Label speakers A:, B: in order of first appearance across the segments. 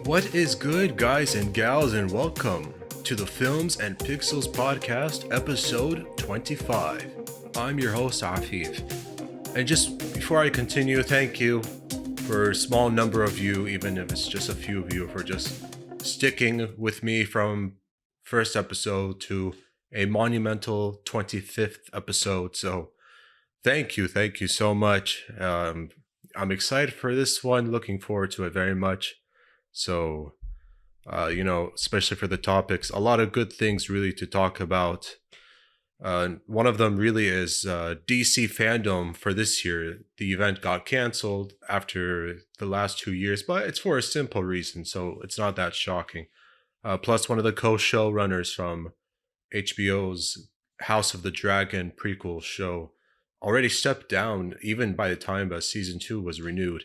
A: What is good, guys and gals, and welcome to the Films and Pixels Podcast, episode 25. I'm your host, Afif. And just before I continue, thank you for a small number of you, even if it's just a few of you, for just sticking with me from first episode to a monumental 25th episode. So thank you so much. I'm excited for this one, looking forward to it very much. So, especially for the topics, a lot of good things really to talk about. One of them really is DC FanDome for this year. The event got canceled after the last 2 years, but it's for a simple reason, so it's not that shocking. Plus, one of the co-showrunners from HBO's House of the Dragon prequel show already stepped down even by the time season 2 was renewed.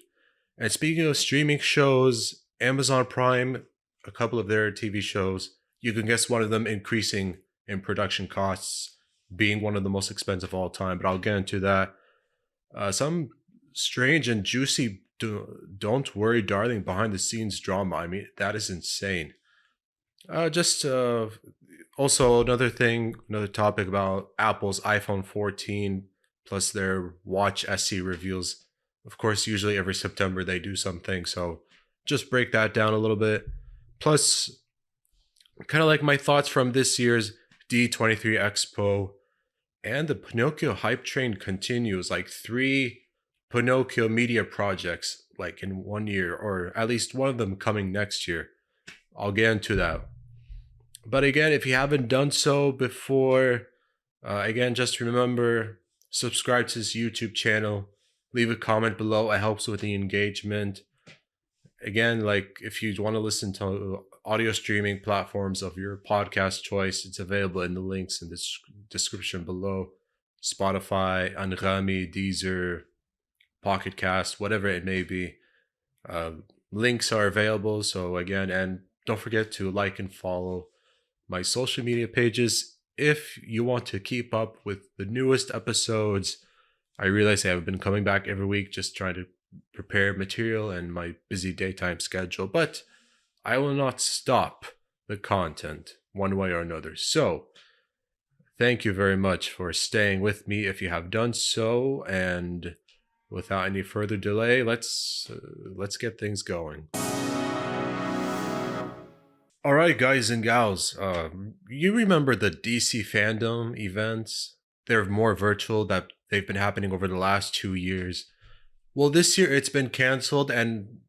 A: And speaking of streaming shows, Amazon Prime, a couple of their TV shows, you can guess one of them increasing in production costs, being one of the most expensive of all time, but I'll get into that. Some strange and juicy Don't Worry Darling behind the scenes drama. I mean, that is insane. Also another topic about Apple's iPhone 14 plus their Watch SE reveals. Of course, usually every September they do something, so just break that down a little bit. Plus, kind of like my thoughts from this year's D23 Expo, and the Pinocchio hype train continues, like 3 Pinocchio media projects like in 1 year, or at least one of them coming next year. I'll get into that. But again, if you haven't done so before, just remember, subscribe to this YouTube channel, leave a comment below. It helps with the engagement. Again, like if you want to listen to audio streaming platforms of your podcast choice, it's available in the links in the description below. Spotify, Anghami, Deezer, Pocket Cast, whatever it may be. Links are available. So again, and don't forget to like and follow my social media pages if you want to keep up with the newest episodes. I realize I haven't been coming back every week, just trying to prepare material and my busy daytime schedule, but I will not stop the content one way or another. So thank you very much for staying with me if you have done so, and without any further delay, let's get things going. All right, guys and gals, you remember the DC FanDome events? They're more virtual, that they've been happening over the last 2 years. Well, this year it's been canceled, and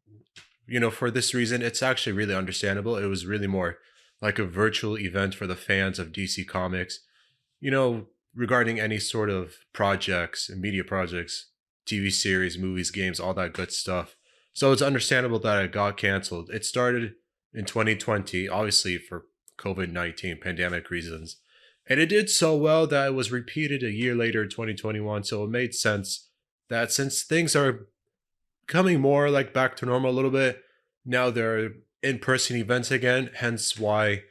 A: for this reason, it's actually really understandable. It was really more like a virtual event for the fans of DC Comics, regarding any sort of projects, media projects, TV series, movies, games, all that good stuff. So it's understandable that it got canceled. It started in 2020, obviously for COVID-19 pandemic reasons, and it did so well that it was repeated a year later in 2021. So it made sense that since things are coming more like back to normal a little bit, now there are in-person events again, hence why,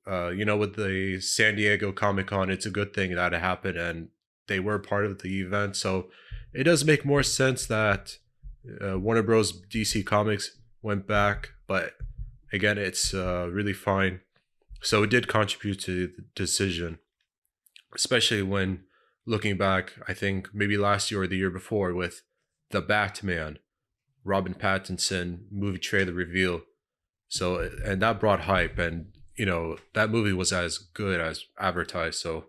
A: with the San Diego Comic-Con, it's a good thing that it happened and they were part of the event. So it does make more sense that Warner Bros. DC Comics went back, but again, it's really fine. So it did contribute to the decision, especially when looking back, I think maybe last year or the year before with The Batman, Robin Pattinson movie trailer reveal. So, and that brought hype, and that movie was as good as advertised. So,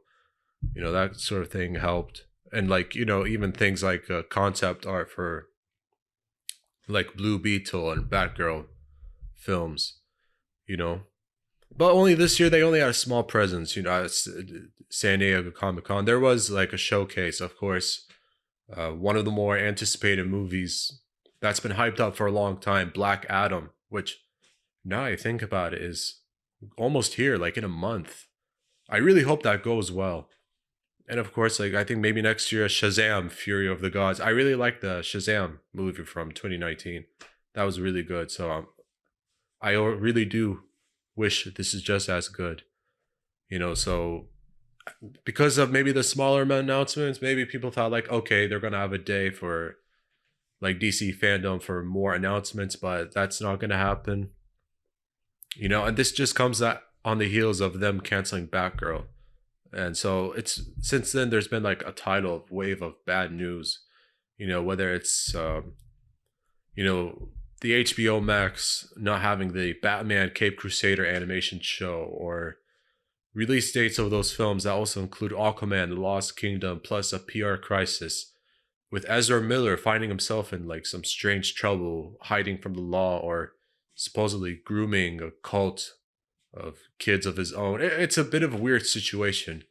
A: that sort of thing helped. And even things like concept art for like Blue Beetle and Batgirl films, But only this year, they only had a small presence, at San Diego Comic-Con. There was like a showcase, of course. One of the more anticipated movies that's been hyped up for a long time, Black Adam, which now I think about it is almost here, like in a month. I really hope that goes well. And of course, I think maybe next year, Shazam, Fury of the Gods. I really like the Shazam movie from 2019. That was really good. So I really do wish this is just as good, so because of maybe the smaller announcements, maybe people thought okay, they're gonna have a day for like DC FanDome for more announcements, but that's not gonna happen. And this just comes on the heels of them canceling Batgirl. And so it's since then there's been like a tidal wave of bad news, whether it's you know, the HBO Max not having the Batman Cape Crusader animation show, or release dates of those films that also include Aquaman, The Lost Kingdom, plus a PR crisis, with Ezra Miller finding himself in like some strange trouble, hiding from the law, or supposedly grooming a cult of kids of his own. It's a bit of a weird situation.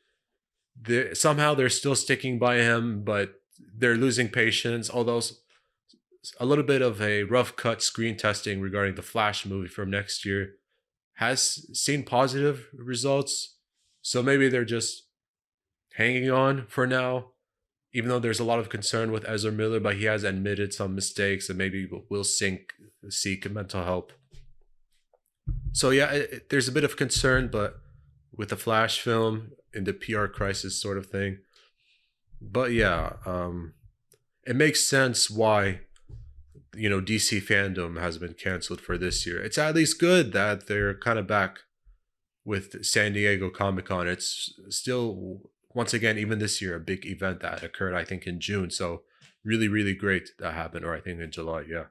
A: Somehow they're still sticking by him, but they're losing patience. Although a little bit of a rough cut screen testing regarding the Flash movie from next year has seen positive results. So maybe they're just hanging on for now, even though there's a lot of concern with Ezra Miller, but he has admitted some mistakes and maybe will seek mental help. So yeah, there's a bit of concern, but with the Flash film in the PR crisis sort of thing. But yeah, it makes sense why DC FanDome has been canceled for this year. It's at least good that they're kind of back with San Diego Comic-Con. It's still, once again, even this year, a big event that occurred, I think, in June. So really, really great that happened, or I think in July, yeah.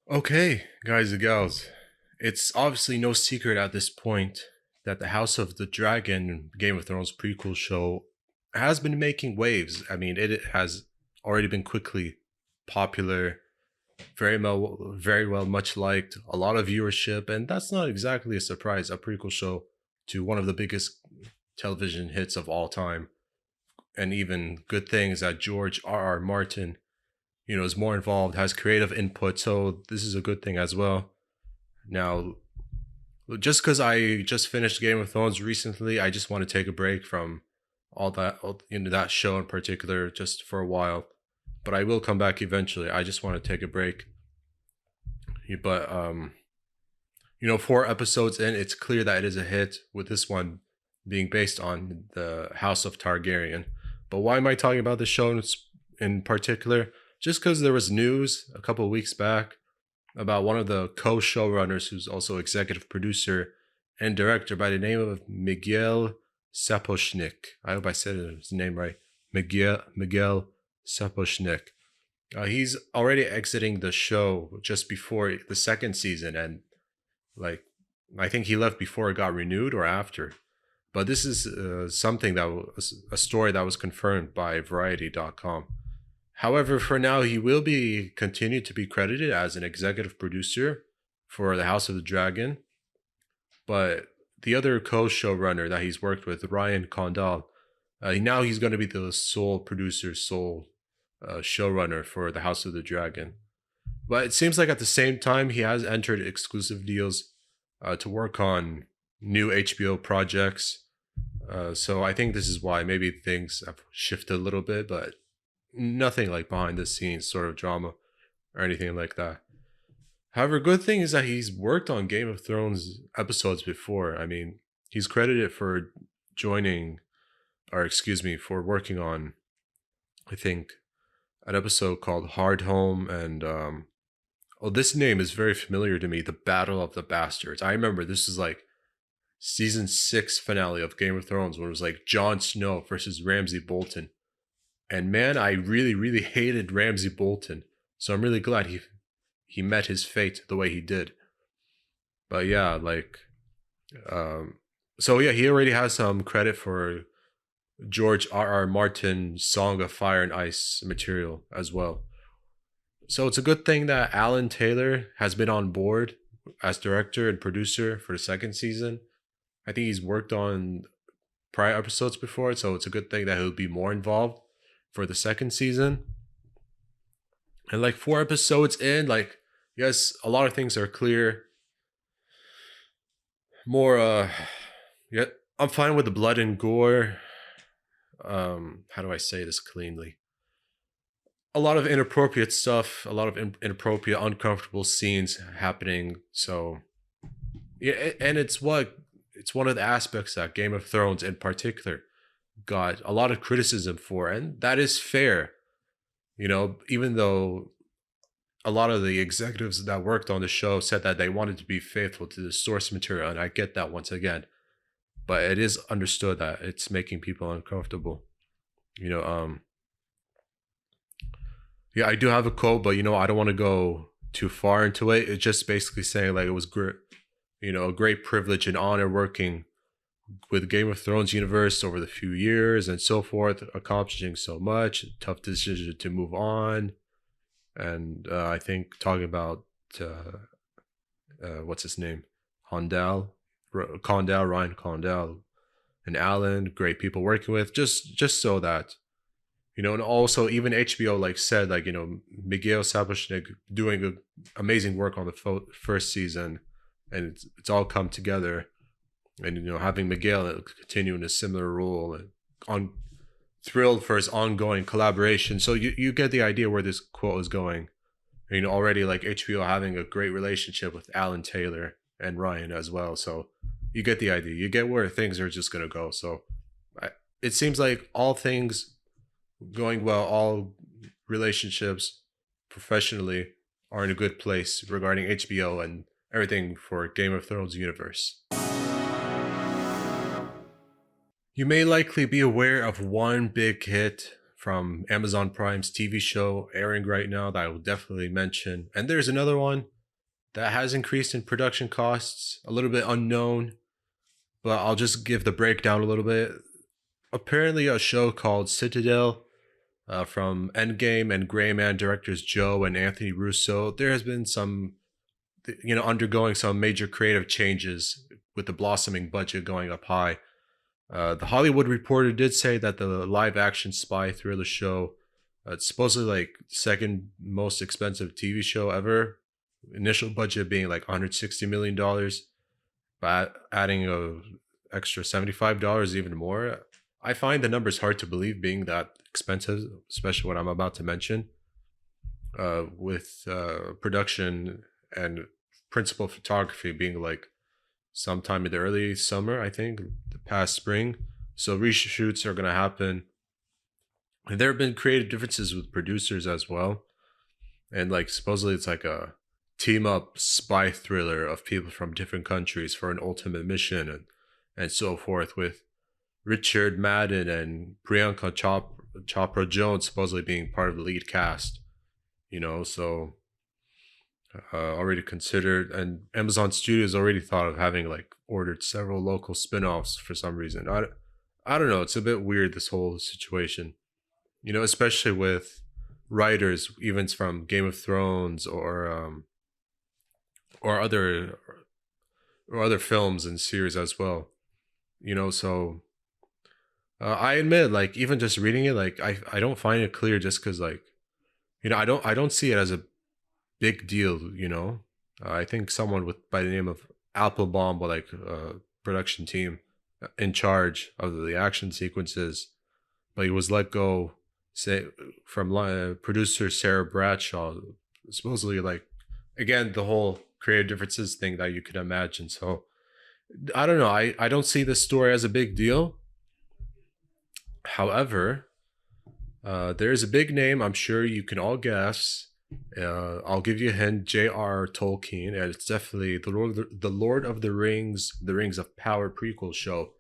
A: Okay, guys and gals, it's obviously no secret at this point that the House of the Dragon Game of Thrones prequel show has been making waves. I mean, it has already been quickly popular, very well, much liked, a lot of viewership, and that's not exactly a surprise. A prequel show to one of the biggest television hits of all time, and even good things that George R. Martin, is more involved, has creative input. So this is a good thing as well. Now, just because I just finished Game of Thrones recently, I just want to take a break from that show in particular, just for a while. But I will come back eventually. I just want to take a break. But 4 episodes in, it's clear that it is a hit, with this one being based on the House of Targaryen. But why am I talking about this show in particular? Just because there was news a couple of weeks back about one of the co-showrunners, who's also executive producer and director, by the name of Miguel Sapochnik. I hope I said his name right. Miguel Sapochnik. He's already exiting the show just before the second season, and I think he left before it got renewed or after. But this is something that was a story that was confirmed by Variety.com. However, for now, he will continue to be credited as an executive producer for the House of the Dragon. But the other co-showrunner that he's worked with, Ryan Condal, now he's going to be the sole producer, showrunner for the House of the Dragon. But it seems like at the same time, he has entered exclusive deals to work on new HBO projects. So I think this is why maybe things have shifted a little bit, but nothing like behind the scenes sort of drama or anything like that. However, good thing is that he's worked on Game of Thrones episodes before. I mean, he's credited for for working on, I think, an episode called Hard Home, and this name is very familiar to me, The Battle of the Bastards. I remember this is like season 6 finale of Game of Thrones, when it was like Jon Snow versus Ramsay Bolton. And man, I really, really hated Ramsay Bolton. So I'm really glad he met his fate the way he did. But yeah, he already has some credit for George R. Martin's Song of Fire and Ice material as well. So it's a good thing that Alan Taylor has been on board as director and producer for the second season. I think he's worked on prior episodes before, so it's a good thing that he'll be more involved for the second season. And 4 episodes in, yes, a lot of things are clear. More yeah, I'm fine with the blood and gore. How do I say this cleanly? A lot of inappropriate stuff, a lot of inappropriate, uncomfortable scenes happening. So yeah, and it's one of the aspects that Game of Thrones in particular got a lot of criticism for, and that is fair. Even though a lot of the executives that worked on the show said that they wanted to be faithful to the source material, and I get that once again. But it is understood that it's making people uncomfortable. You know, yeah, I do have a quote, but I don't want to go too far into it. It's just basically saying like it was great, a great privilege and honor working with Game of Thrones universe over the few years and so forth, accomplishing so much. Tough decision to move on, and I think talking about what's his name, Condell, Ryan Condell, and Alan, great people working with, just so that and also even HBO like said like Miguel Sapochnik doing amazing work on the first season, and it's all come together, and having Miguel continue in a similar role, and on thrilled for his ongoing collaboration. So you get the idea where this quote is going. Already like HBO having a great relationship with Alan Taylor and Ryan as well. So you get the idea. You get where things are just gonna go. So it seems like all things going well, all relationships professionally are in a good place regarding HBO and everything for Game of Thrones universe. You may likely be aware of one big hit from Amazon Prime's TV show airing right now that I will definitely mention. And there's another one that has increased in production costs, a little bit unknown, but I'll just give the breakdown a little bit. Apparently, a show called Citadel from Endgame and Gray Man directors Joe and Anthony Russo, there has been some, undergoing some major creative changes with the blossoming budget going up high. The Hollywood Reporter did say that the live-action spy thriller show, it's supposedly like second most expensive TV show ever. Initial budget being like $160 million, but adding a extra $75 even more. I find the numbers hard to believe being that expensive, especially what I'm about to mention. With production and principal photography being like sometime in the early summer, I think, the past spring. So reshoots are going to happen. And there have been creative differences with producers as well. And like supposedly it's like a team up spy thriller of people from different countries for an ultimate mission and so forth, with Richard Madden and Priyanka Chopra Jones supposedly being part of the lead cast. So already considered, and Amazon Studios already thought of having like ordered several local spin-offs for some reason. I don't know, it's a bit weird, this whole situation, especially with writers even from Game of Thrones or other films and series as well. So I admit, like, even just reading it, like I don't find it clear, just because like I don't see it as a big deal. I think someone by the name of Applebaum, but like production team in charge of the action sequences, but he was let go, say, from producer Sarah Bradshaw, supposedly, like, again, the whole creative differences thing that you could imagine. So I don't know, I don't see this story as a big deal. However, there's a big name I'm sure you can all guess. I'll give you a hint: J.R. Tolkien, and it's definitely the Lord of the Rings, the Rings of Power prequel show,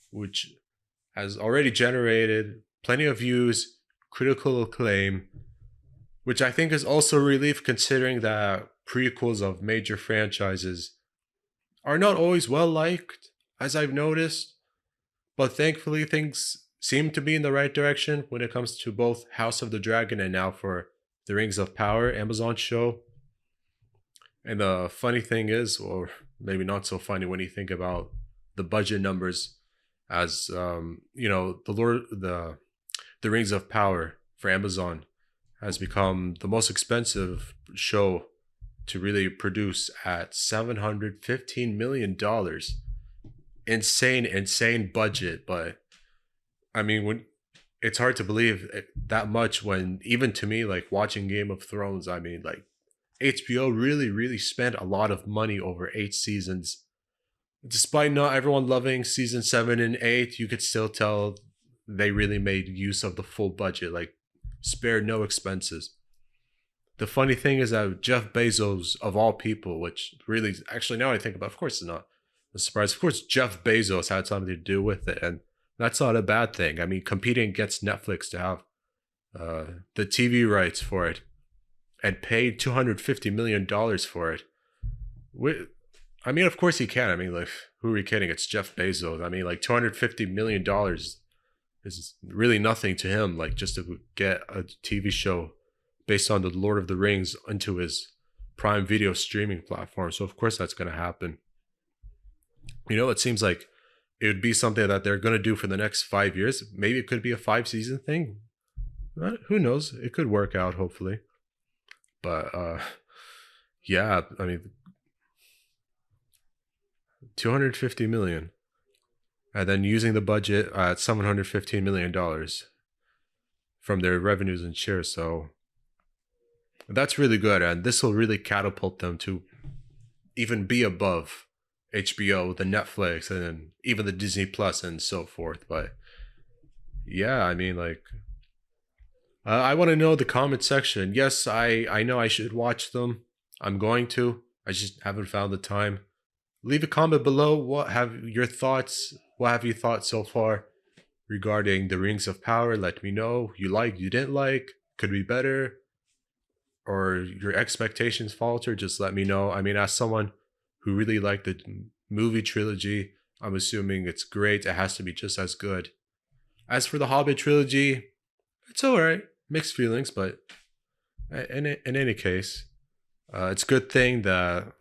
A: which has already generated plenty of views, critical acclaim, which I think is also a relief considering that prequels of major franchises are not always well liked, as I've noticed. But thankfully, things seem to be in the right direction when it comes to both House of the Dragon and now for the Rings of Power Amazon show. And the funny thing is, or maybe not so funny when you think about the budget numbers, as the Rings of Power for Amazon has become the most expensive show to really produce at $715 million. Insane budget. But I mean, when it's hard to believe that much, when even to me, like watching Game of Thrones, I mean, like HBO really spent a lot of money over 8 seasons. Despite not everyone loving season 7 and 8, you could still tell they really made use of the full budget, like spared no expenses. the funny thing is that Jeff Bezos, of all people, which really, actually, now I think about, of course, it's not a surprise. Of course, Jeff Bezos had something to do with it, and that's not a bad thing. I mean, competing against Netflix to have the TV rights for it and paid $250 million for it. I mean, of course he can. I mean, like, who are we kidding? It's Jeff Bezos. I mean, like, $250 million is really nothing to him. Like, just to get a TV show based on the Lord of the Rings into his Prime Video streaming platform. So of course that's going to happen. You know, it seems like it would be something that they're going to do for the next 5 years. Maybe it could be a 5-season thing. Who knows? It could work out, hopefully. But yeah, I mean, 250 million, and then using the budget at $715 million from their revenues and shares. So that's really good, and this will really catapult them to even be above HBO, the Netflix, and then even the Disney Plus and so forth. But yeah, I mean, like, I want to know the comment section. Yes, I know I should watch them. I'm going to. I just haven't found the time. Leave a comment below. What have your thoughts? What have you thought so far regarding the Rings of Power? Let me know. You liked, you didn't like, could be better, or your expectations falter. Just let me know. I mean, as someone who really liked the movie trilogy, I'm assuming it's great. It has to be just as good. As for the Hobbit trilogy, it's alright. Mixed feelings, but in any case, it's a good thing that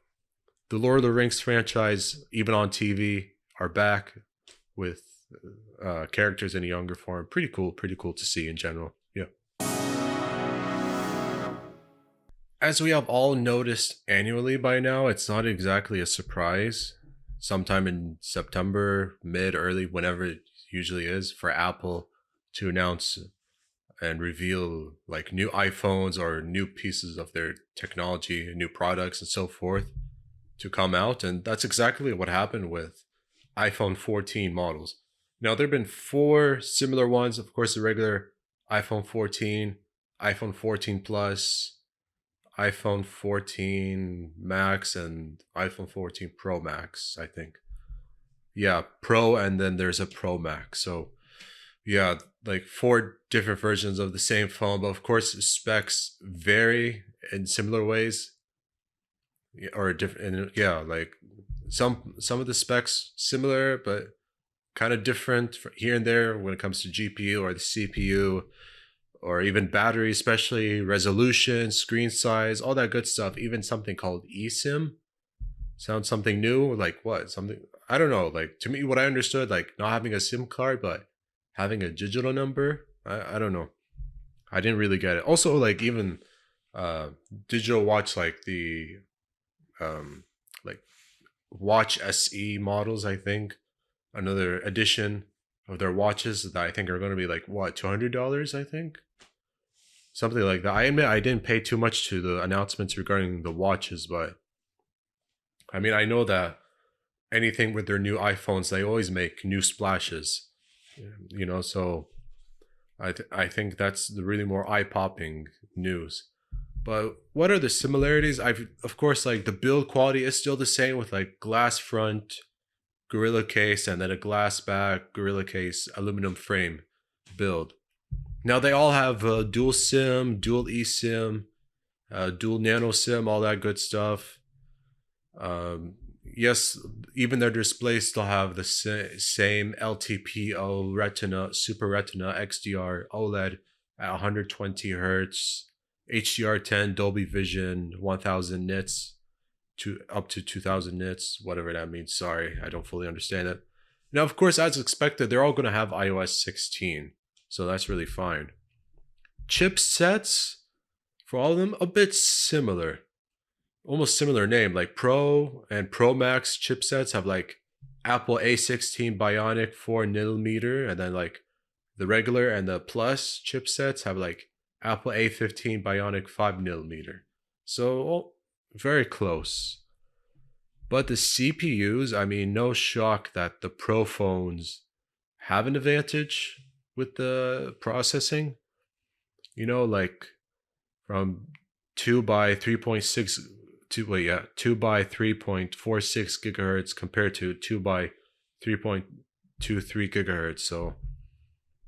A: the Lord of the Rings franchise, even on TV, are back with characters in a younger form. Pretty cool to see in general. Yeah. As we have all noticed annually by now, it's not exactly a surprise. Sometime in September, mid, early, whenever it usually is, for Apple to announce and reveal like new iPhones or new pieces of their technology, new products and so forth to come out. And that's exactly what happened with iPhone 14 models. Now, there have been 4 similar ones. Of course, the regular iPhone 14, iPhone 14 Plus, iPhone 14 Max, and iPhone 14 Pro Max, I think. Yeah, Pro, and then there's a Pro Max. So yeah, like 4 different versions of the same phone, but of course specs vary in similar ways, or different. Yeah, like some of the specs similar, but kind of different here and there when it comes to GPU or the CPU, or even battery, especially resolution, screen size, all that good stuff. Even something called eSIM sounds something new. Like what? Something, I don't know. Like, to me, what I understood, like not having a SIM card, but having a digital number. I don't know. I didn't really get it. Also, like even digital watch, like the like Watch SE models, I think another edition of their watches that I think are going to be like what, $200, I think, something like that. I admit I didn't pay too much to the announcements regarding the watches, but I mean, I know that anything with their new iPhones, they always make new splashes, you know. So I think that's the really more eye-popping news. But what are the similarities? Of course, like the build quality is still the same, with like glass front, Gorilla case, and then a glass back, Gorilla case, aluminum frame build. Now they all have dual SIM, dual eSIM, dual nano SIM, all that good stuff. Yes, even their displays still have the same LTPO Retina, Super Retina XDR OLED at 120 Hertz, HDR10, Dolby Vision, 1000 nits to up to 2000 nits, whatever that means. Sorry, I don't fully understand it. Now, of course, as expected, they're all going to have iOS 16, so that's really fine. Chipsets for all of them, a bit similar. Almost similar name, like Pro and Pro Max chipsets have like Apple A16 Bionic 4nm, and then like the regular and the Plus chipsets have like Apple A15 Bionic 5nm. So very close. But the CPUs, I mean, no shock that the Pro phones have an advantage with the processing. You know, like from 2 by 3.6 2 wait yeah 2 by 3.46 gigahertz compared to 2 by 3.23 gigahertz. So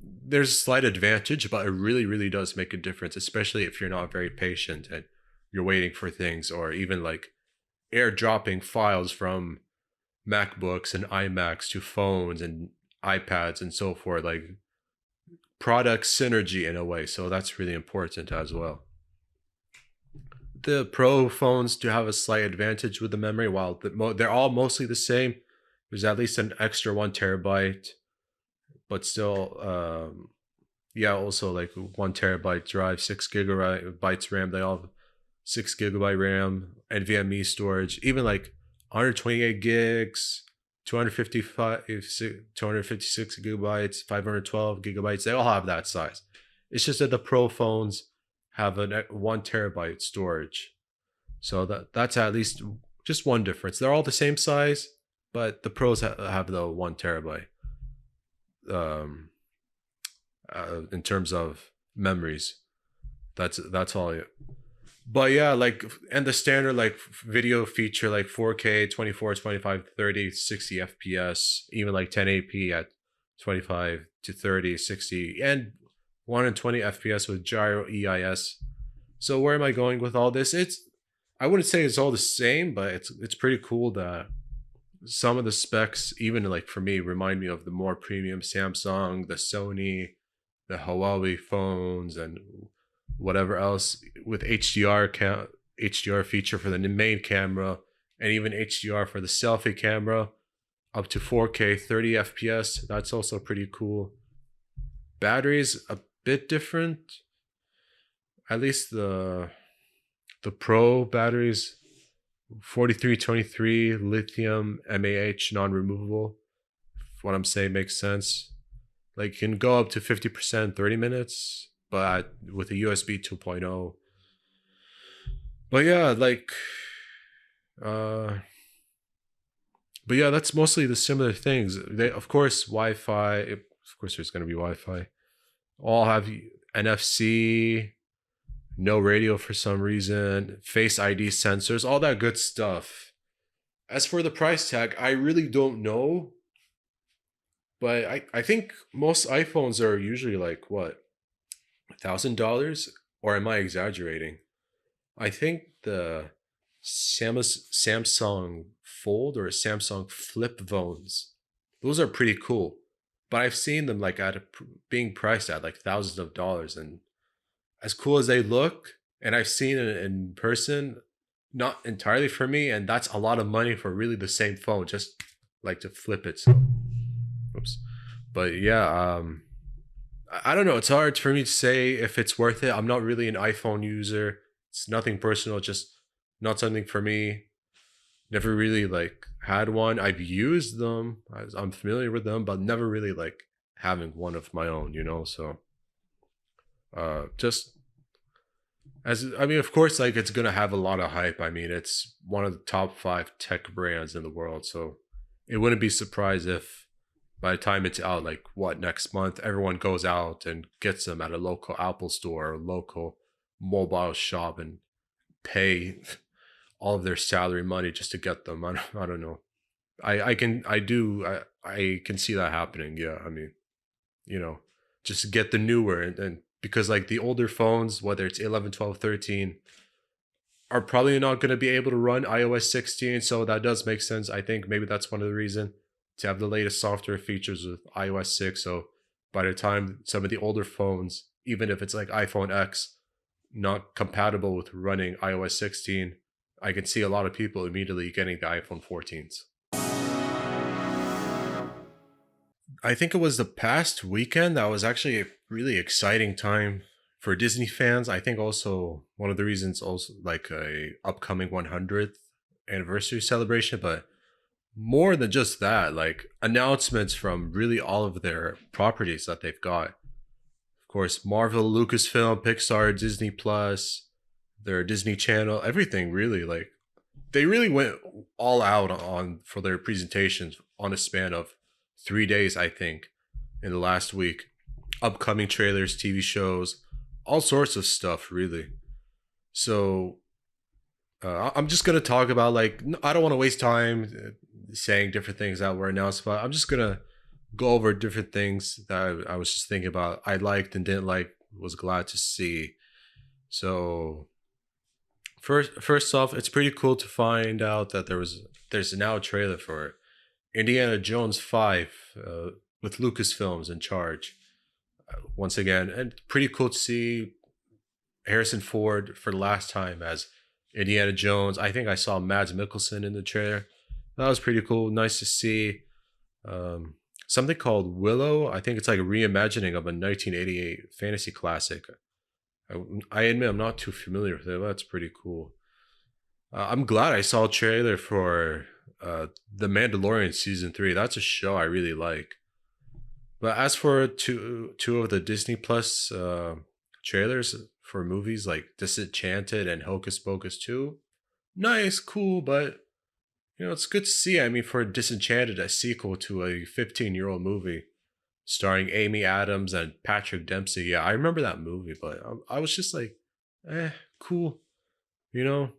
A: there's a slight advantage, but it really does make a difference, especially if you're not very patient and you're waiting for things, or even like airdropping files from MacBooks and iMacs to phones and iPads and so forth, like product synergy in a way. So that's really important as well. The Pro phones do have a slight advantage with the memory, while they're all mostly the same. There's at least an extra 1 terabyte, but still, yeah, also like 1 terabyte drive, 6 gigabytes RAM. They all have 6 gigabyte RAM, NVMe storage, even like 128 gigs, 256 gigabytes, 512 gigabytes. They all have that size. It's just that the Pro phones have a 1 terabyte storage. So that's at least just one difference. They're all the same size, but the Pros have the 1 terabyte in terms of memories. That's all. But yeah, like, and the standard like video feature, like 4K, 24, 25, 30, 60 FPS, even like 1080p at 25 to 30, 60, and 120 FPS with gyro EIS. So where am I going with all this? I wouldn't say it's all the same, but it's pretty cool that some of the specs, even like for me, remind me of the more premium Samsung, the Sony, the Huawei phones, and whatever else with HDR feature for the main camera, and even HDR for the selfie camera, up to 4K 30 FPS. That's also pretty cool. Batteries a bit different. At least the Pro batteries, 4323 lithium MAH non-removable. If what I'm saying makes sense. Like, you can go up to 50% 30 minutes, but with a USB 2.0. But yeah, like, but yeah, that's mostly the similar things. They, of course, Wi-Fi. Of course, there's going to be Wi-Fi. All have NFC, no radio for some reason, Face ID sensors, all that good stuff. As for the price tag, I really don't know. But I think most iPhones are usually like, what, $1,000? Or am I exaggerating? I think the Samsung Fold or Samsung Flip phones, those are pretty cool. But I've seen them like being priced at like thousands of dollars, and as cool as they look, and I've seen it in person, not entirely for me, and that's a lot of money for really the same phone, just like to flip it. So, oops. But yeah, I don't know. It's hard for me to say if it's worth it. I'm not really an iPhone user. It's nothing personal, just not something for me. Never really like had one. I've used them. I'm familiar with them, but never really like having one of my own, So just I mean, of course, like, it's gonna have a lot of hype. I mean, it's one of the top 5 tech brands in the world, so it wouldn't be surprised if by the time it's out, like what, next month, everyone goes out and gets them at a local Apple store or local mobile shop and pay all of their salary money just to get them. I don't know. I can see that happening. Yeah, I mean, just get the newer, and because like the older phones, whether it's 11, 12, 13, are probably not going to be able to run iOS 16. So that does make sense. I think maybe that's one of the reasons to have the latest software features with iOS 6. So by the time some of the older phones, even if it's like iPhone X, not compatible with running iOS 16, I can see a lot of people immediately getting the iPhone 14s. I think it was the past weekend that was actually a really exciting time for Disney fans. I think also one of the reasons, also like a upcoming 100th anniversary celebration, but more than just that, like announcements from really all of their properties that they've got. Of course, Marvel, Lucasfilm, Pixar, Disney Plus, their Disney Channel, everything really. Like, they really went all out on for their presentations on a span of 3 days, I think, in the last week. Upcoming trailers, TV shows, all sorts of stuff, really. So I'm just gonna talk about like I don't want to waste time saying different things that were announced, but I'm just gonna go over different things that I was just thinking about. I liked and didn't like. Was glad to see. So first off, it's pretty cool to find out that there's now a trailer for Indiana Jones 5 with Lucasfilms in charge once again, and pretty cool to see Harrison Ford for the last time as Indiana Jones. I think I saw Mads Mikkelsen in the trailer. That was pretty cool. Nice to see. Um, Something called Willow. I think it's like a reimagining of a 1988 fantasy classic. I admit I'm not too familiar with it. But that's pretty cool. I'm glad I saw a trailer for The Mandalorian season 3. That's a show I really like. But as for two of the Disney Plus trailers for movies like Disenchanted and Hocus Pocus 2, nice, cool, but it's good to see. I mean, for Disenchanted, a sequel to a 15-year-old movie starring Amy Adams and Patrick Dempsey. Yeah, I remember that movie, but I was just like, cool, you know.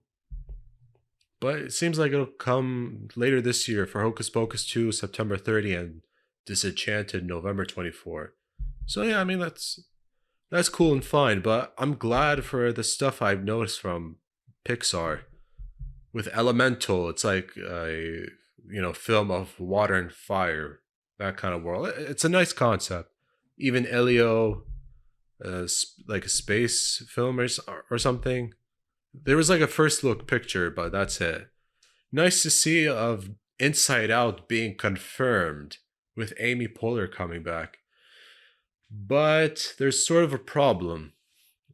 A: But it seems like it'll come later this year for Hocus Pocus 2, September 30, and Disenchanted, November 24. So yeah, I mean that's cool and fine, but I'm glad for the stuff I've noticed from Pixar with Elemental. It's like a film of water and fire, that kind of world. It's a nice concept. Even Elio, like a space film or something. There was like a first look picture, but that's it. Nice to see of Inside Out being confirmed with Amy Poehler coming back. But there's sort of a problem.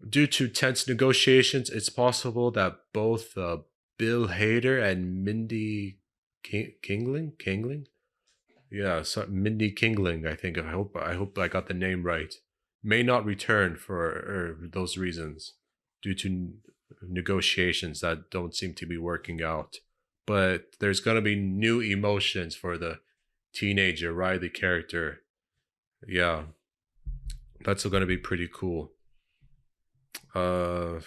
A: Due to tense negotiations, it's possible that both Bill Hader and Mindy Kingling? Yeah, Mindy Kingling, I think. I hope I got the name right. May not return for those reasons due to negotiations that don't seem to be working out. But there's going to be new emotions for the teenager Riley character. Yeah, that's going to be pretty cool. Uh,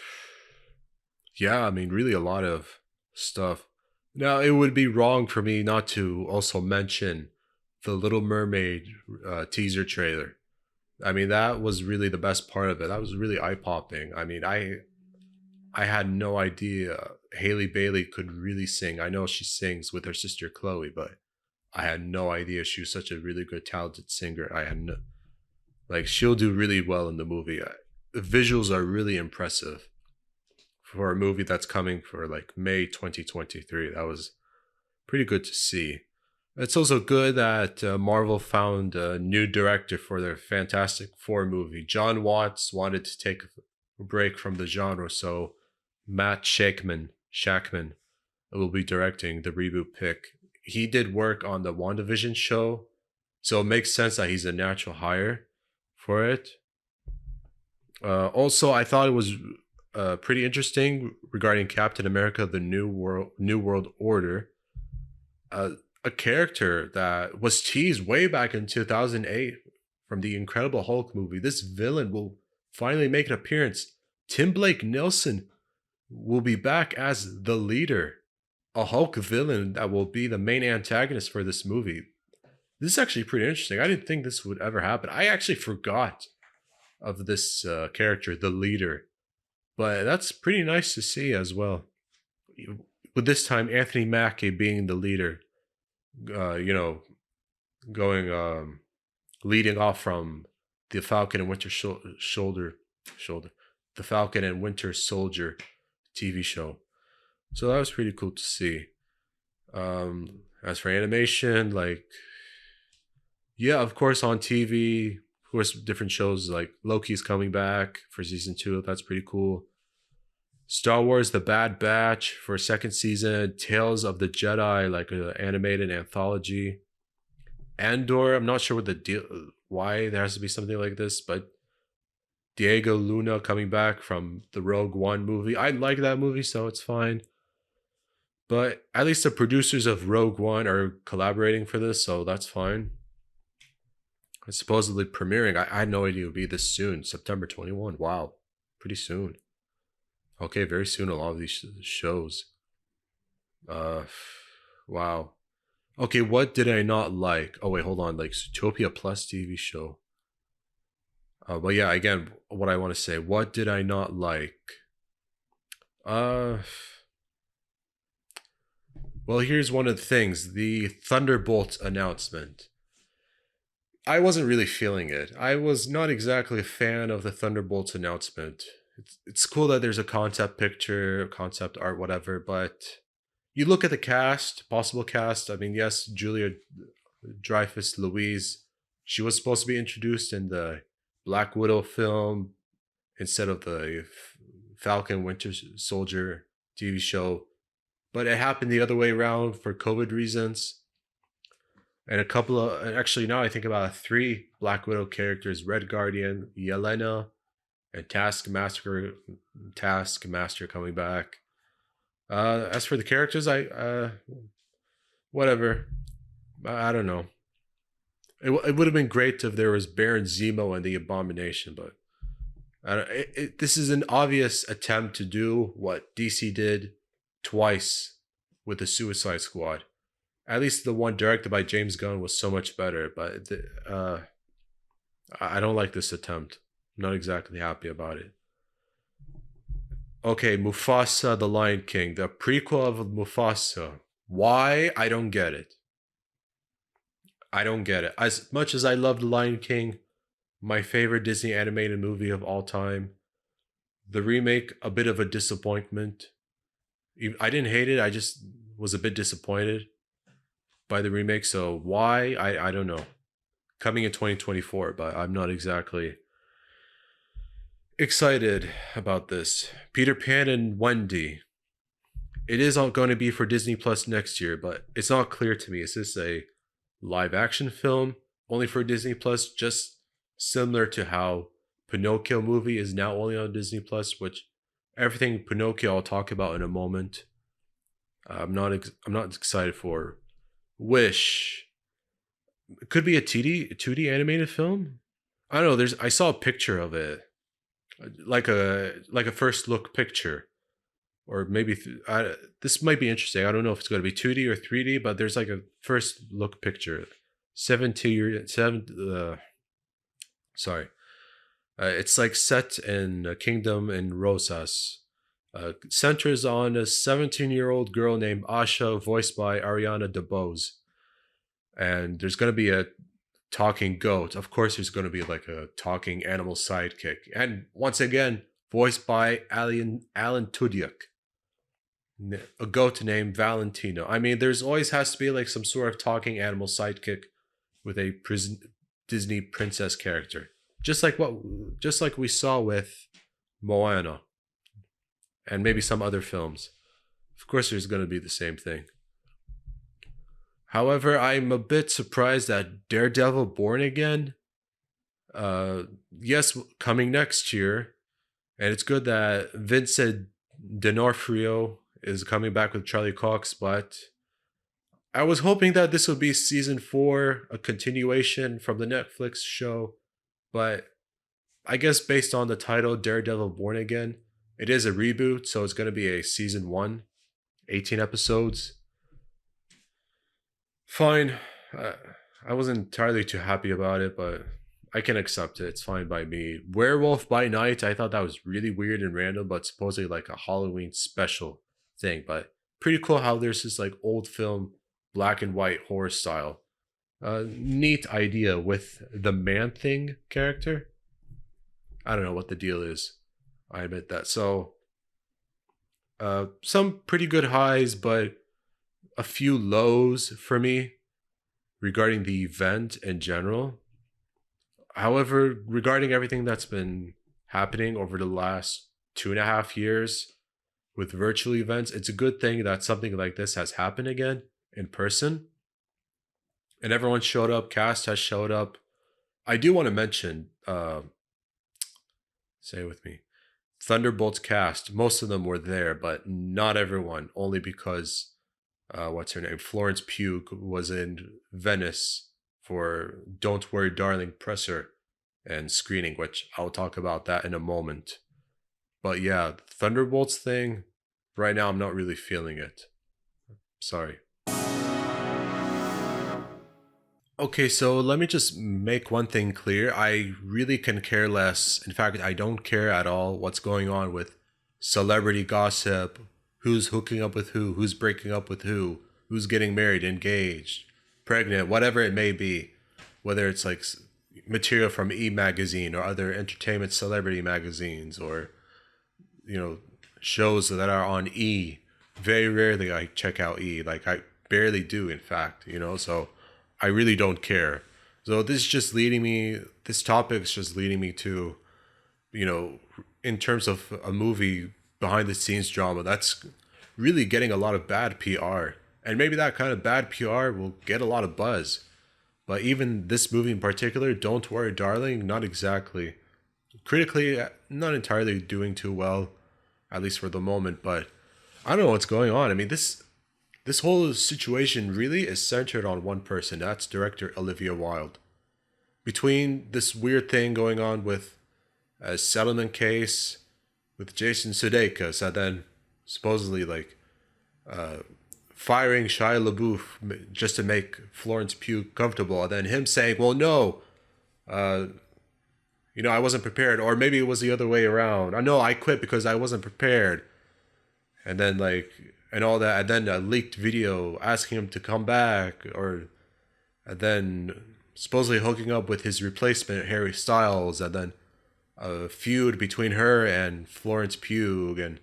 A: yeah, I mean, really a lot of stuff. Now, it would be wrong for me not to also mention the Little Mermaid teaser trailer. I mean, that was really the best part of it. That was really eye popping. I mean, I had no idea Haley Bailey could really sing. I know she sings with her sister Chloe, but I had no idea she was such a really good, talented singer. I had no, like, she'll do really well in the movie. The visuals are really impressive for a movie that's coming for like May 2023. That was pretty good to see. It's also good that Marvel found a new director for their Fantastic Four movie. John Watts wanted to take a break from the genre, so Matt Shackman will be directing the reboot pick. He did work on the WandaVision show, so it makes sense that he's a natural hire for it. Also, I thought it was pretty interesting regarding Captain America: The New World Order. A character that was teased way back in 2008 from the Incredible Hulk movie. This villain will finally make an appearance. Tim Blake Nelson will be back as the leader, a Hulk villain that will be the main antagonist for this movie. This is actually pretty interesting. I didn't think this would ever happen. I actually forgot of this character, the leader, but that's pretty nice to see as well. With this time, Anthony Mackie being the leader, going leading off from the Falcon and Winter Shoulder, the Falcon and Winter Soldier TV show. So that was pretty cool to see. As for animation, like, yeah, of course on TV, of course different shows like Loki's coming back for season 2. That's pretty cool. Star Wars: The Bad Batch for second season. Tales of the Jedi, like an animated anthology. Andor, I'm not sure what the deal, why there has to be something like this, but Diego Luna coming back from the Rogue One movie. I like that movie, so it's fine. But at least the producers of Rogue One are collaborating for this, so that's fine. It's supposedly premiering. I had no idea it would be this soon, September 21. Wow, pretty soon. Okay, very soon a lot of these shows. Uh, wow. Okay, what did I not like? Oh wait, hold on. Like Zootopia Plus TV show. But yeah, again, what I want to say. What did I not like? Uh, well, here's one of the things: the Thunderbolts announcement. I wasn't really feeling it. I was not exactly a fan of the Thunderbolts announcement. It's cool that there's a concept picture, concept art, whatever, but you look at the cast, possible cast. I mean, yes, Julia Dreyfus Louise, she was supposed to be introduced in the Black Widow film instead of the Falcon Winter Soldier TV show, but it happened the other way around for COVID reasons. And a couple of, actually, now I think about it, three Black Widow characters: Red Guardian, Yelena, and Taskmaster coming back. As for the characters, whatever. I don't know. It would have been great if there was Baron Zemo and the Abomination, but this is an obvious attempt to do what DC did twice with the Suicide Squad. At least the one directed by James Gunn was so much better, but I don't like this attempt. I'm not exactly happy about it. Okay, Mufasa the Lion King, the prequel of Mufasa. Why? I don't get it. I don't get it. As much as I love The Lion King, my favorite Disney animated movie of all time, the remake, a bit of a disappointment. I didn't hate it, I just was a bit disappointed by the remake. So why? I don't know. Coming in 2024, but I'm not exactly excited about this. Peter Pan and Wendy. It is all going to be for Disney Plus next year, but it's not clear to me. Is this a live action film only for Disney Plus, just similar to how Pinocchio movie is now only on Disney Plus, which everything Pinocchio I'll talk about in a moment. I'm not excited for. Wish. It could be a 2D animated film. I don't know. I saw a picture of it, like a first look picture, or maybe this might be interesting. I don't know if it's going to be 2D or 3D, but there's like a first look picture. Sorry. It's like set in a kingdom in Rosas. Centers on a 17-year-old girl named Asha, voiced by Ariana DeBose. And there's going to be a talking goat. Of course, there's going to be like a talking animal sidekick. And once again, voiced by Alan Tudyk. A goat named Valentino. I mean, there's always has to be like some sort of talking animal sidekick with a Disney princess character. Just like we saw with Moana and maybe some other films. Of course, there's going to be the same thing. However, I'm a bit surprised that Daredevil Born Again, yes, coming next year, and it's good that Vincent D'Onofrio is coming back with Charlie Cox, but I was hoping that this would be season 4, a continuation from the Netflix show, but I guess based on the title Daredevil Born Again, it is a reboot, so it's going to be a season 1, 18 episodes. Fine. I wasn't entirely too happy about it, but I can accept it. It's fine by me. Werewolf by Night, I thought that was really weird and random, but supposedly like a Halloween special thing. But pretty cool how there's this like old film, black and white horror style. Neat idea with the Man-Thing character. I don't know what the deal is. I admit that. So, some pretty good highs, but a few lows for me regarding the event in general. However, regarding everything that's been happening over the last 2.5 years with virtual events, it's a good thing that something like this has happened again in person. And everyone showed up, cast has showed up. I do want to mention, say it with me, Thunderbolts cast. Most of them were there, but not everyone, only because what's her name? Florence Pugh was in Venice for Don't Worry Darling presser and screening, which I'll talk about that in a moment. But yeah, Thunderbolts thing, right now I'm not really feeling it. Sorry. Okay, so let me just make one thing clear. I really can care less. In fact, I don't care at all what's going on with celebrity gossip, who's hooking up with who, who's breaking up with who's getting married, engaged, pregnant, whatever it may be. Whether it's like material from E Magazine or other entertainment celebrity magazines, or, you know, shows that are on E. Very rarely I check out E. Like, I barely do, in fact, so I really don't care. So this topic's just leading me to, in terms of a movie behind the scenes drama, that's really getting a lot of bad PR. And maybe that kind of bad PR will get a lot of buzz. But even this movie in particular, Don't Worry Darling, not exactly. Critically, not entirely doing too well, at least for the moment, but I don't know what's going on. I mean, this whole situation really is centered on one person. That's director Olivia Wilde. Between this weird thing going on with a settlement case with Jason Sudeikis, and then supposedly firing Shia LaBeouf just to make Florence Pugh comfortable, and then him saying, "Well, no, I wasn't prepared," or maybe it was the other way around. I know I quit because I wasn't prepared, and then and all that, and then a leaked video asking him to come back, and then supposedly hooking up with his replacement Harry Styles, and then a feud between her and Florence Pugh, and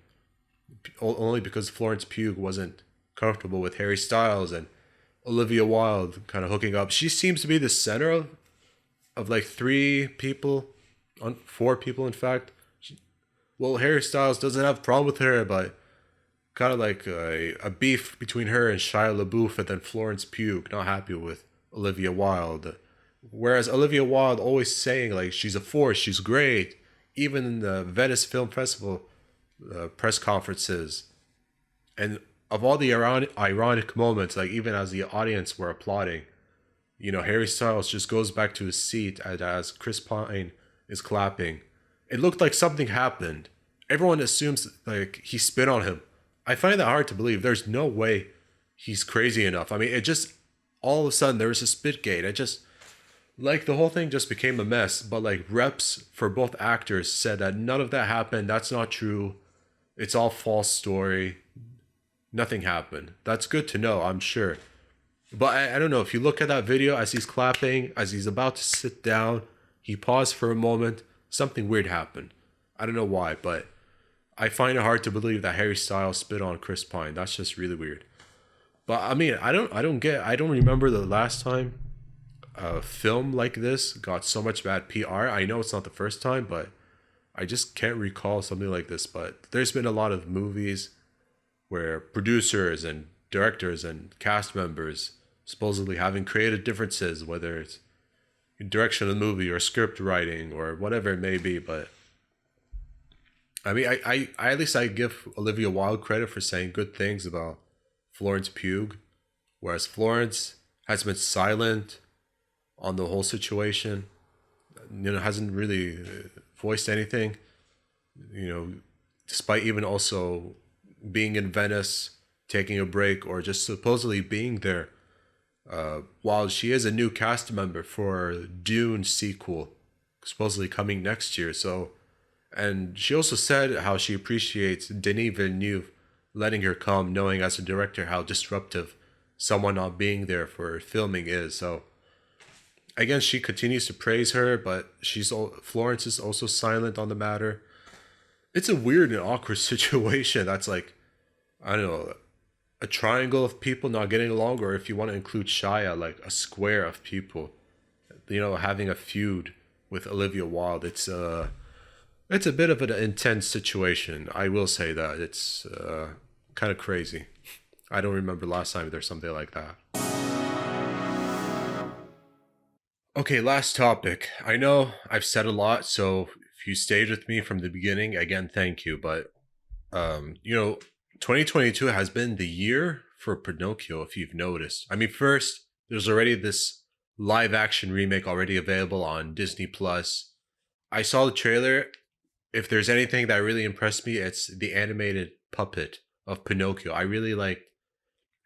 A: only because Florence Pugh wasn't comfortable with Harry Styles, and Olivia Wilde kind of hooking up. She seems to be the center of like four people, in fact. Harry Styles doesn't have a problem with her, but kind of like a beef between her and Shia LaBeouf, and then Florence Pugh not happy with Olivia Wilde. Whereas Olivia Wilde always saying like she's a force, she's great, even in the Venice Film Festival press conferences. And of all the ironic moments, like even as the audience were applauding, Harry Styles just goes back to his seat as Chris Pine is clapping. It looked like something happened. Everyone assumes like he spit on him. I find that hard to believe. There's no way he's crazy enough. I mean, it just, all of a sudden there was a spitgate. It just, like, the whole thing just became a mess. But like reps for both actors said that none of that happened. That's not true. It's all false story. Nothing happened. That's good to know, I'm sure. But I don't know. If you look at that video as he's clapping, as he's about to sit down, he paused for a moment. Something weird happened. I don't know why, but I find it hard to believe that Harry Styles spit on Chris Pine. That's just really weird. But I mean, I don't remember the last time a film like this got so much bad PR. I know it's not the first time, but I just can't recall something like this. But there's been a lot of movies where producers and directors and cast members supposedly having creative differences, whether it's direction of the movie or script writing or whatever it may be. But I mean, I at least I give Olivia Wilde credit for saying good things about Florence Pugh, whereas Florence has been silent on the whole situation. Hasn't really voiced anything. Despite even also being in Venice, taking a break, or just supposedly being there. While she is a new cast member for Dune sequel, supposedly coming next year. So, and she also said how she appreciates Denis Villeneuve letting her come, knowing as a director how disruptive someone not being there for filming is. So, again, she continues to praise her, but Florence is also silent on the matter. It's a weird and awkward situation. That's like, I don't know, a triangle of people not getting along, or if you want to include Shia, like a square of people, having a feud with Olivia Wilde. It's a bit of an intense situation. I will say that it's kind of crazy. I don't remember last time there's something like that. Okay, last topic. I know I've said a lot, so if you stayed with me from the beginning, again, thank you. But 2022 has been the year for Pinocchio, if you've noticed. I mean, first, there's already this live action remake already available on Disney Plus. I saw the trailer. if there's anything that really impressed me, it's the animated puppet of Pinocchio. I really liked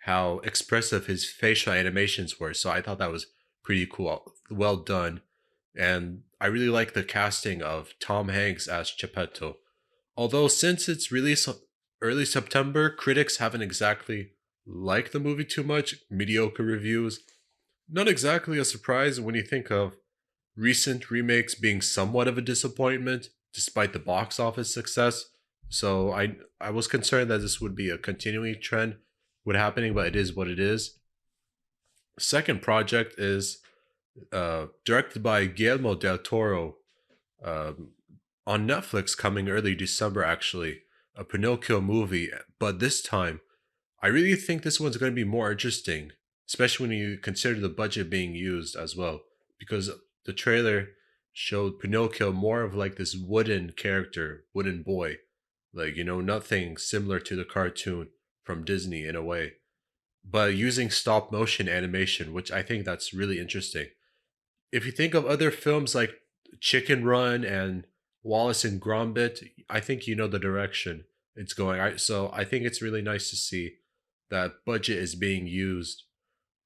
A: how expressive his facial animations were, so I thought that was pretty cool. Well done. And I really like the casting of Tom Hanks as Geppetto. Although since its release early September, critics haven't exactly liked the movie too much, mediocre reviews. Not exactly a surprise when you think of recent remakes being somewhat of a disappointment despite the box office success. So I was concerned that this would be a continuing trend with happening, but it is what it is. Second project is directed by Guillermo del Toro, um, on Netflix coming early December, actually, a Pinocchio movie. But this time, I really think this one's going to be more interesting, especially when you consider the budget being used as well, because the trailer showed Pinocchio more of like this wooden character, wooden boy, like, nothing similar to the cartoon from Disney in a way, but using stop motion animation, which I think that's really interesting. If you think of other films like Chicken Run and Wallace and Gromit, I think you know the direction it's going. So I think it's really nice to see that budget is being used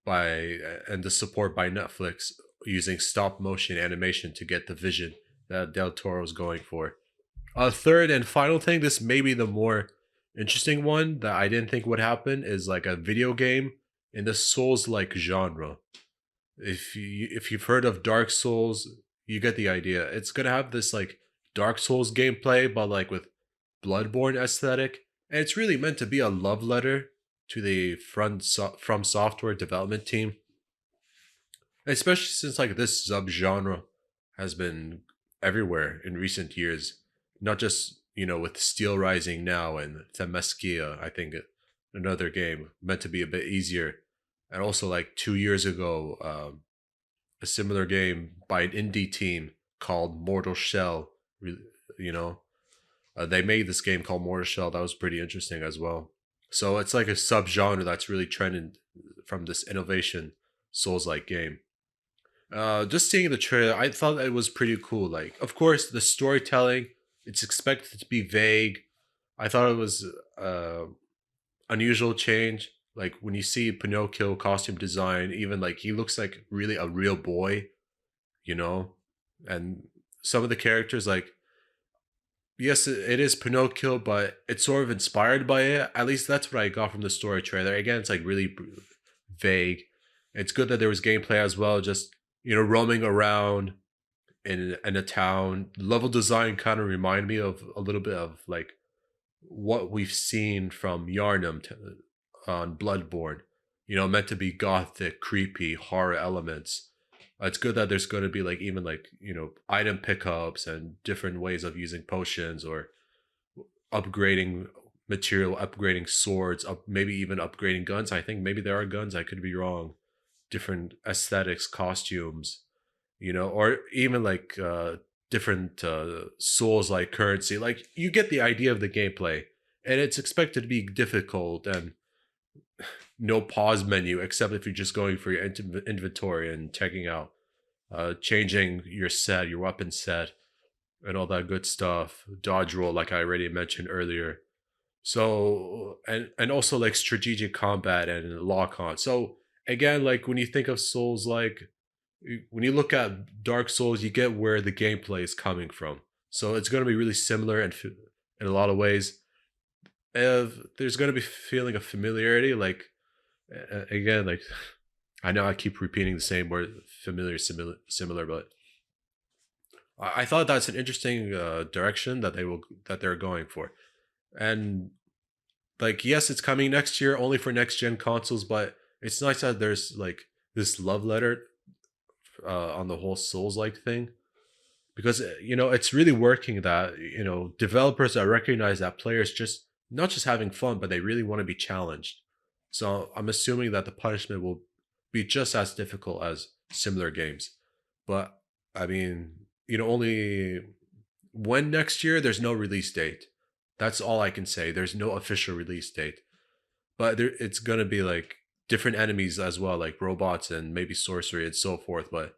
A: by and the support by Netflix using stop motion animation to get the vision that Del Toro is going for. A third and final thing, this may be the more interesting one that I didn't think would happen, is like a video game in the Souls like genre. If you've heard of Dark Souls, you get the idea. It's gonna have this like Dark Souls gameplay, but like with Bloodborne aesthetic, and it's really meant to be a love letter to the From Software development team, especially since like this subgenre has been everywhere in recent years, not just with Steel Rising now and Themyscira. I think another game meant to be a bit easier, and also like 2 years ago, a similar game by an indie team called Mortal Shell. You know, they made this game called Mortal Shell that was pretty interesting as well. So it's like a subgenre that's really trending from this innovation Souls-like game. Just seeing the trailer, I thought it was pretty cool. Like, of course, the storytelling, it's expected to be vague. I thought it was unusual change. Like when you see Pinocchio costume design, even like he looks like really a real boy, you know. And some of the characters, like, yes, it is Pinocchio, but it's sort of inspired by it. At least that's what I got from the story trailer. Again, it's like really vague. It's good that there was gameplay as well, just roaming around in a town. Level design kind of remind me of a little bit of like what we've seen from Yarnum on Bloodborne. Meant to be gothic, creepy, horror elements. It's good that there's going to be like even like item pickups and different ways of using potions or upgrading material, upgrading swords, maybe even upgrading guns. I think maybe there are guns. I could be wrong. Different aesthetics, costumes, or even like different souls like currency. Like you get the idea of the gameplay, and it's expected to be difficult and no pause menu except if you're just going for your inventory and checking out, changing your set, your weapon set, and all that good stuff. Dodge roll, like I already mentioned earlier. So and also like strategic combat and lock on. So again, like when you think of Souls, like when you look at Dark Souls, you get where the gameplay is coming from. So it's going to be really similar in a lot of ways. There's going to be feeling of familiarity, like again, like I know I keep repeating the same word, familiar, similar, but I thought that's an interesting direction that they're going for, and like yes, it's coming next year, only for next gen consoles, but it's nice that there's like this love letter on the whole Souls like thing, because it's really working that developers that recognize that players just not just having fun, but they really want to be challenged. So I'm assuming that the punishment will be just as difficult as similar games. But I mean, only when next year, there's no release date. That's all I can say. There's no official release date. But it's going to be like different enemies as well, like robots and maybe sorcery and so forth. But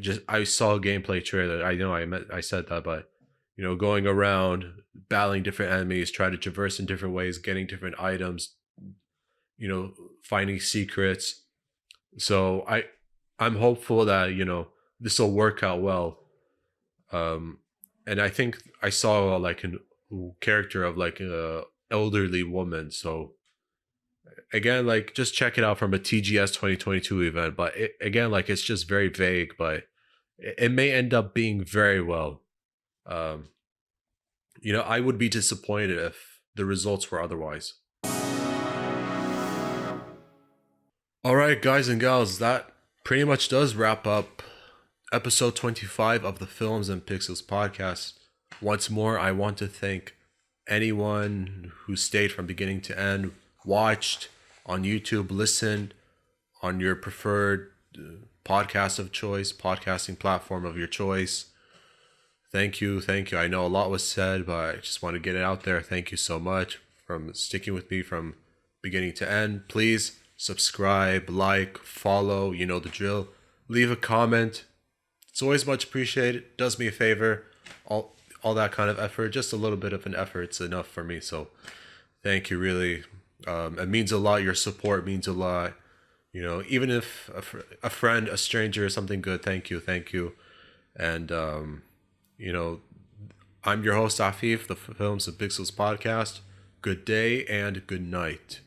A: just I saw a gameplay trailer. I know I said that, but going around battling different enemies, trying to traverse in different ways, getting different items, finding secrets. So I'm hopeful that this will work out well. Um, and I think I saw like a character of like a elderly woman. So again, like just check it out from a TGS 2022 event. But again, like it's just very vague, but it may end up being very well. Um, I would be disappointed if the results were otherwise. All right, guys and gals, that pretty much does wrap up episode 25 of the Films and Pixels podcast. Once more, I want to thank anyone who stayed from beginning to end, watched on YouTube, listened on your preferred podcast of choice, podcasting platform of your choice. Thank you. I know a lot was said, but I just want to get it out there. Thank you so much from sticking with me from beginning to end. Please subscribe, like, follow, you know the drill. Leave a comment. It's always much appreciated. Does me a favor. All that kind of effort, just a little bit of an effort's enough for me. So thank you, really. It means a lot. Your support means a lot. Even if a friend, a stranger, something good, thank you. And, I'm your host, Afif, the Films and Pixels podcast. Good day and good night.